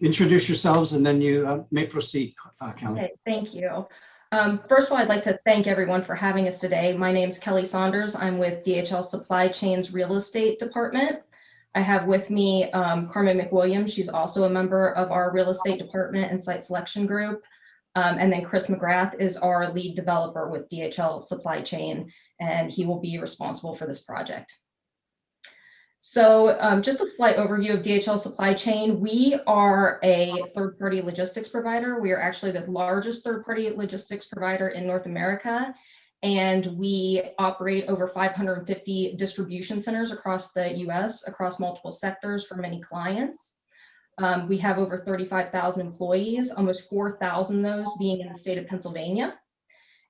introduce yourselves and then you may proceed, Kelly. Okay, thank you. First of all, I'd like to thank everyone for having us today. My name is Kelly Saunders. I'm with DHL Supply Chain's Real Estate Department. I have with me Carmen McWilliams. She's also a member of our Real Estate Department and Site Selection Group. And then Chris McGrath is our lead developer with DHL Supply Chain, and he will be responsible for this project. So just a slight overview of DHL Supply Chain. We are a third-party logistics provider. We are actually the largest third-party logistics provider in North America, and we operate over 550 distribution centers across the US, across multiple sectors for many clients. We have over 35,000 employees, almost 4,000 of those being in the state of Pennsylvania.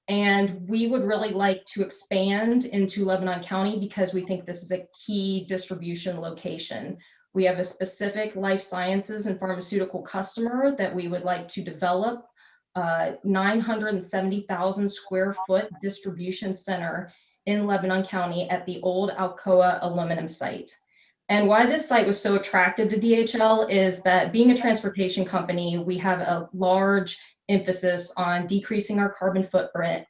And we would really like to expand into Lebanon County because we think this is a key distribution location. We have a specific life sciences and pharmaceutical customer that we would like to develop a 970,000 square foot distribution center in Lebanon County at the old ALCOA aluminum site. And why this site was so attractive to DHL is that being a transportation company, we have a large emphasis on decreasing our carbon footprint,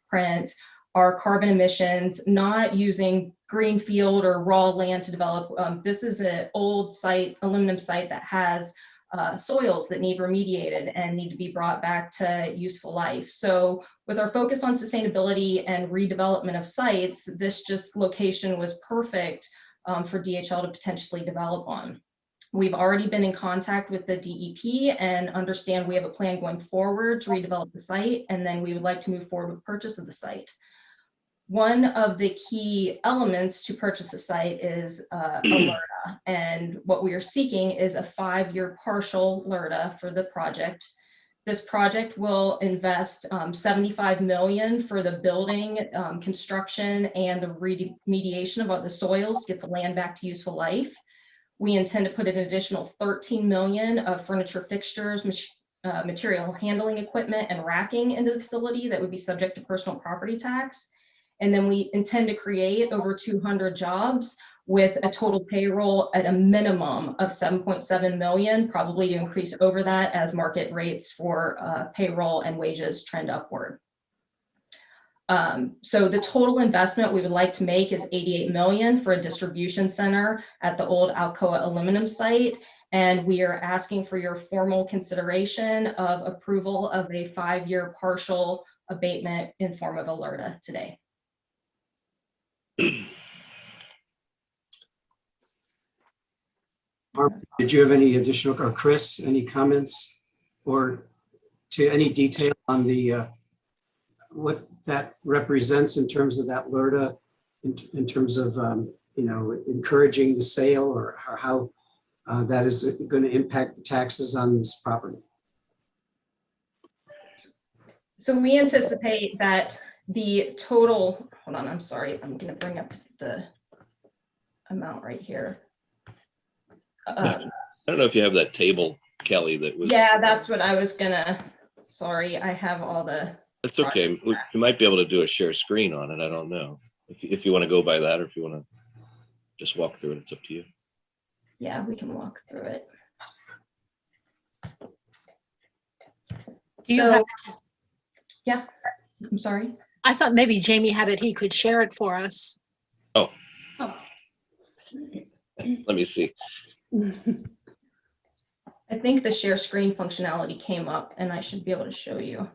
our carbon emissions, not using greenfield or raw land to develop. This is an old site, aluminum site that has soils that need remediated and need to be brought back to useful life. So with our focus on sustainability and redevelopment of sites, this just location was perfect for DHL to potentially develop on. We've already been in contact with the DEP and understand we have a plan going forward to redevelop the site, and then we would like to move forward with purchase of the site. One of the key elements to purchase the site is a LERTA, and what we are seeking is a 5-year partial LERTA for the project. This project will invest $75 million for the building, construction, and the remediation of the soils to get the land back to useful life. We intend to put an additional $13 million of furniture fixtures, material handling equipment, and racking into the facility that would be subject to personal property tax. And then we intend to create over 200 jobs with a total payroll at a minimum of 7.7 million, probably to increase over that as market rates for payroll and wages trend upward. So the total investment we would like to make is 88 million for a distribution center at the old ALCOA aluminum site. And we are asking for your formal consideration of approval of a 5-year partial abatement in form of a LERTA today. Did you have any additional, or Chris, any comments or to any detail on the what that represents in terms of that LERTA, in terms of encouraging the sale, or how that is going to impact the taxes on this property? So we anticipate that the total, hold on, I'm sorry, I'm going to bring up the amount right here. I don't know if you have that table, Kelly, that was. Yeah, that's what I was gonna, sorry, I have all the. That's okay. You might be able to do a share screen on it. I don't know. If you want to go by that, or if you want to just walk through it, it's up to you. Yeah, we can walk through it. Do you have it? Yeah, I'm sorry. I thought maybe Jamie had it. He could share it for us. Oh. Oh. Let me see. I think the share screen functionality came up and I should be able to show you.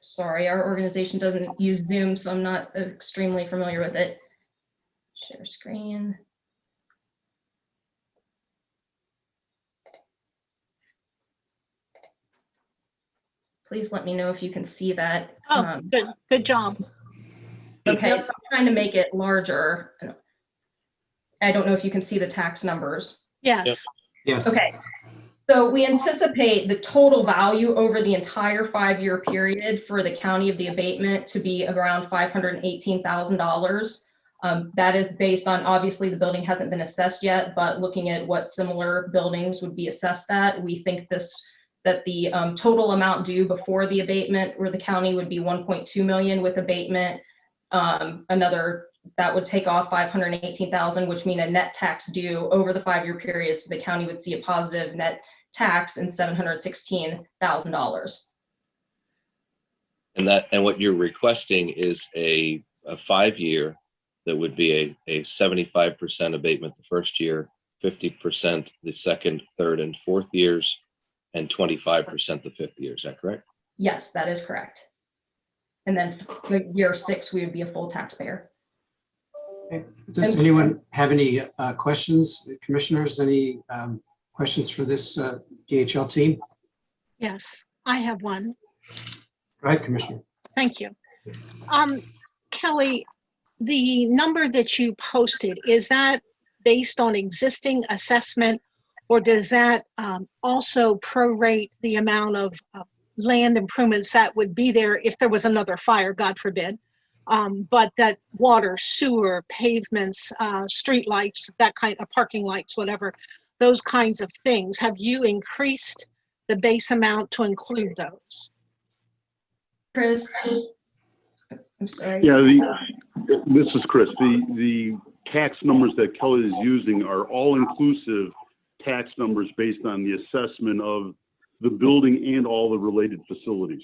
Sorry, our organization doesn't use Zoom, so I'm not extremely familiar with it. Share screen. Please let me know if you can see that. Oh, good job. Okay, so I'm trying to make it larger. I don't know if you can see the tax numbers. Yes. Yep. Yes. Okay, so we anticipate the total value over the entire 5-year period for the county of the abatement to be around $518,000. That is based on, obviously the building hasn't been assessed yet, but looking at what similar buildings would be assessed at, we think that the total amount due before the abatement or the county would be 1.2 million with abatement, another that would take off $518,000, which mean a net tax due over the 5-year period. So the county would see a positive net tax in $716,000. And what you're requesting is a 5-year that would be a 75% abatement the first year, 50% the second, third, and fourth years, and 25% the fifth year. Is that correct? Yes, that is correct. And then year 6, we would be a full taxpayer. Does anyone have any questions? Commissioners, any questions for this DHL team? Yes, I have one. Go ahead, Commissioner. Thank you. Kelly, the number that you posted, is that based on existing assessment, or does that also prorate the amount of land improvements that would be there if there was another fire, God forbid? But that water, sewer, pavements, street lights, that kind of parking lights, whatever, those kinds of things, have you increased the base amount to include those? Chris, I'm sorry. Yeah, this is Chris. The tax numbers that Kelly is using are all inclusive tax numbers based on the assessment of the building and all the related facilities.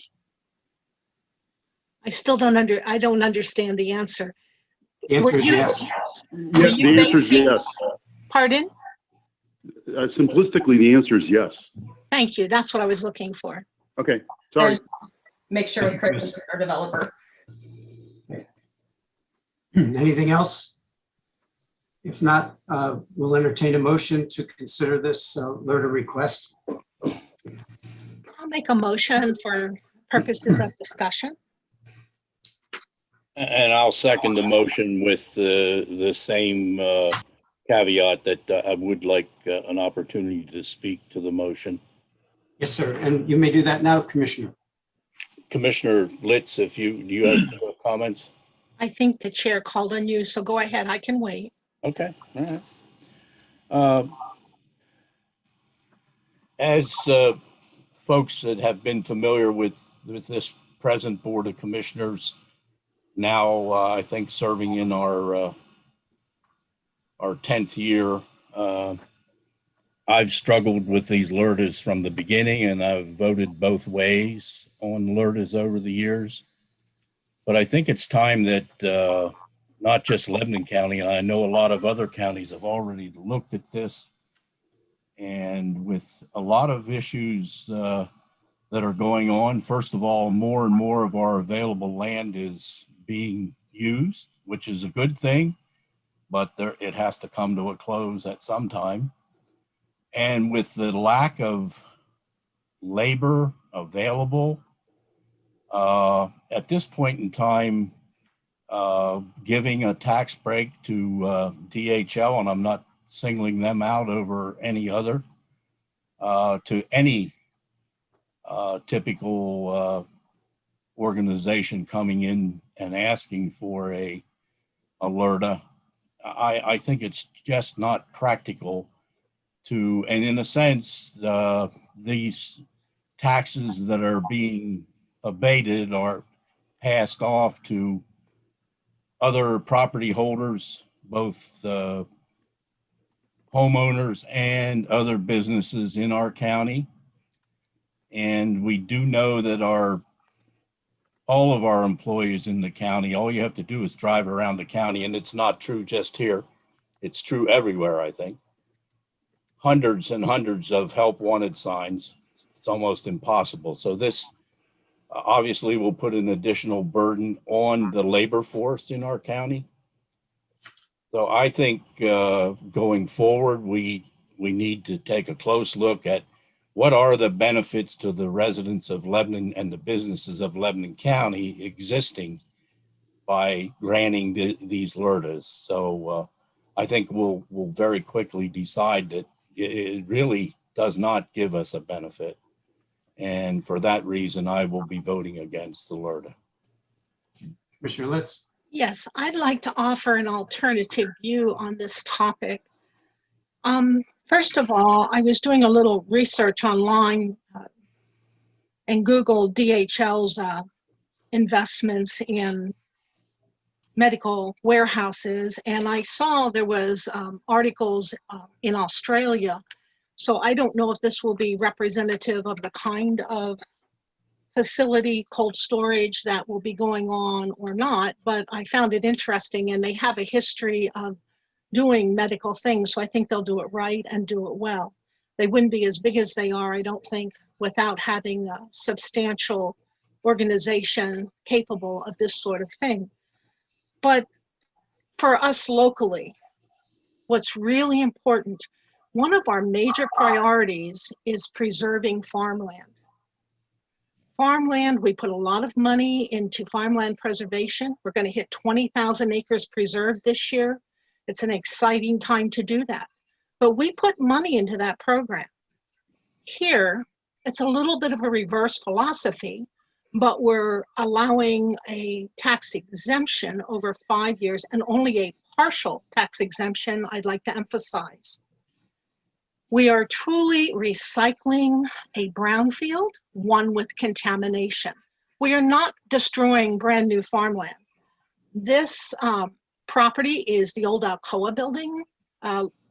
I don't understand the answer. The answer is you- yes. Yes, you the answer is basing- yes. Pardon? Simplistically, the answer is yes. Thank you. That's what I was looking for. Okay, sorry. Make sure with Chris, our developer. Anything else? If not, we'll entertain a motion to consider this LERTA request. I'll make a motion for purposes of discussion. And I'll second the motion with the same caveat that I would like an opportunity to speak to the motion. Yes, sir. And you may do that now, Commissioner. Commissioner Litz, do you have comments? I think the chair called on you, so go ahead. I can wait. Okay, all right. As folks that have been familiar with this present Board of Commissioners, now I think serving in our 10th year, I've struggled with these LERTAs from the beginning, and I've voted both ways on LERTAs over the years. But I think it's time that not just Lebanon County, and I know a lot of other counties have already looked at this, and with a lot of issues that are going on, first of all, more and more of our available land is being used, which is a good thing, but it has to come to a close at some time. And with the lack of labor available, at this point in time, giving a tax break to DHL, and I'm not singling them out over any other, to any typical organization coming in and asking for a LERTA, I think it's just not practical to, and in a sense, these taxes that are being abated are passed off to other property holders, both homeowners and other businesses in our county. And we do know that all of our employees in the county, all you have to do is drive around the county, and it's not true just here. It's true everywhere, I think. Hundreds and hundreds of help wanted signs. It's almost impossible. So this obviously will put an additional burden on the labor force in our county. So I think going forward, we need to take a close look at what are the benefits to the residents of Lebanon and the businesses of Lebanon County existing by granting these LERTAs. So I think we'll very quickly decide that it really does not give us a benefit. And for that reason, I will be voting against the LERTA. Commissioner Litz. Yes, I'd like to offer an alternative view on this topic. First of all, I was doing a little research online and Googled DHL's investments in medical warehouses, and I saw there was articles in Australia. So I don't know if this will be representative of the kind of facility, cold storage that will be going on or not, but I found it interesting, and they have a history of doing medical things, so I think they'll do it right and do it well. They wouldn't be as big as they are, I don't think, without having a substantial organization capable of this sort of thing. But for us locally, what's really important, one of our major priorities is preserving farmland. Farmland, we put a lot of money into farmland preservation. We're going to hit 20,000 acres preserved this year. It's an exciting time to do that. But we put money into that program. Here, it's a little bit of a reverse philosophy, but we're allowing a tax exemption over 5 years, and only a partial tax exemption, I'd like to emphasize. We are truly recycling a brownfield, one with contamination. We are not destroying brand new farmland. This property is the old ALCOA building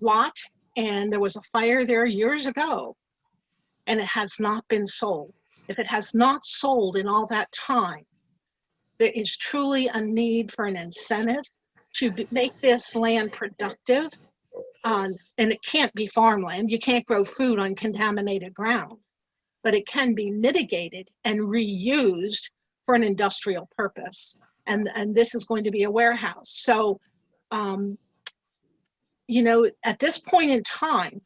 lot, and there was a fire there years ago, and it has not been sold. If it has not sold in all that time, there is truly a need for an incentive to make this land productive. And it can't be farmland. You can't grow food on contaminated ground, but it can be mitigated and reused for an industrial purpose. And this is going to be a warehouse. So, you know, at this point in time,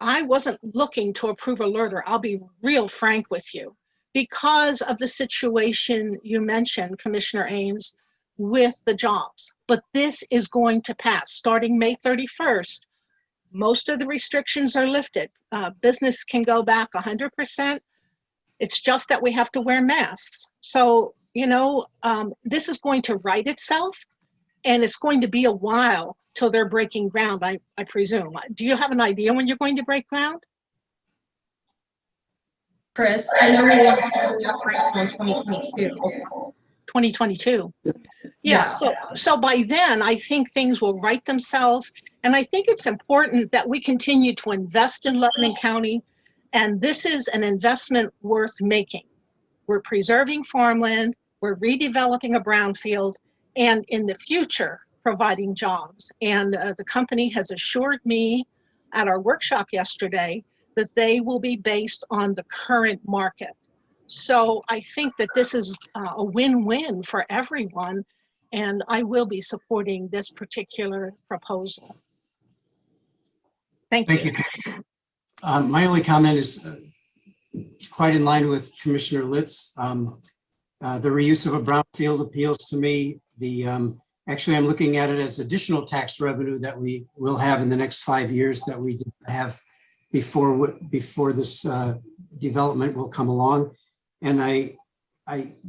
I wasn't looking to approve a LERTA. I'll be real frank with you, because of the situation you mentioned, Commissioner Ames, with the jobs. But this is going to pass starting May 31st. Most of the restrictions are lifted. Business can go back 100%. It's just that we have to wear masks. So, you know, this is going to right itself, and it's going to be a while till they're breaking ground, I presume. Do you have an idea when you're going to break ground? Chris, I know we want to operate in 2022. 2022. Yeah, so by then, I think things will right themselves. And I think it's important that we continue to invest in Lebanon County. And this is an investment worth making. We're preserving farmland, we're redeveloping a brownfield, and in the future, providing jobs. And the company has assured me at our workshop yesterday that they will be based on the current market. So I think that this is a win-win for everyone, and I will be supporting this particular proposal. Thank you. My only comment is quite in line with Commissioner Litz. The reuse of a brownfield appeals to me. Actually, I'm looking at it as additional tax revenue that we will have in the next 5 years that we didn't have before this development will come along. And I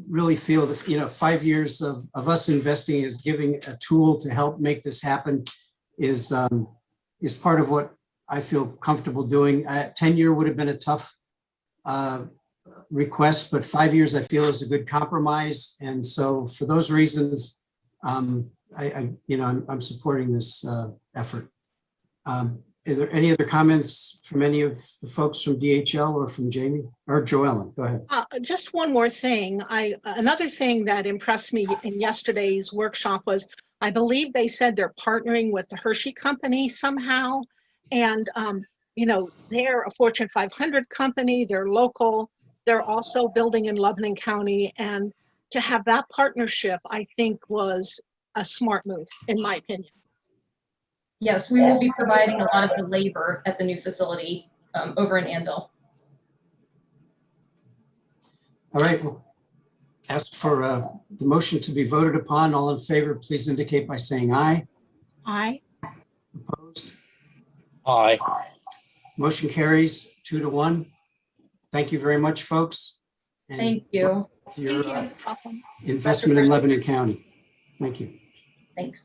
really feel that, you know, 5 years of us investing is giving a tool to help make this happen is part of what I feel comfortable doing. 10-year would have been a tough request, but 5 years I feel is a good compromise. And so for those reasons, I'm supporting this effort. Are there any other comments from any of the folks from DHL or from Jamie or Joellen? Go ahead. Just one more thing. Another thing that impressed me in yesterday's workshop was, I believe they said they're partnering with the Hershey company somehow. And, you know, they're a Fortune 500 company, they're local, they're also building in Lebanon County. And to have that partnership, I think, was a smart move, in my opinion. Yes, we will be providing a lot of the labor at the new facility over in Anvil. All right, well, ask for the motion to be voted upon. All in favor, please indicate by saying aye. Aye. Opposed? Aye. Motion carries 2-1. Thank you very much, folks. And Thank you. for your investment in Lebanon County. Thank you. Thanks.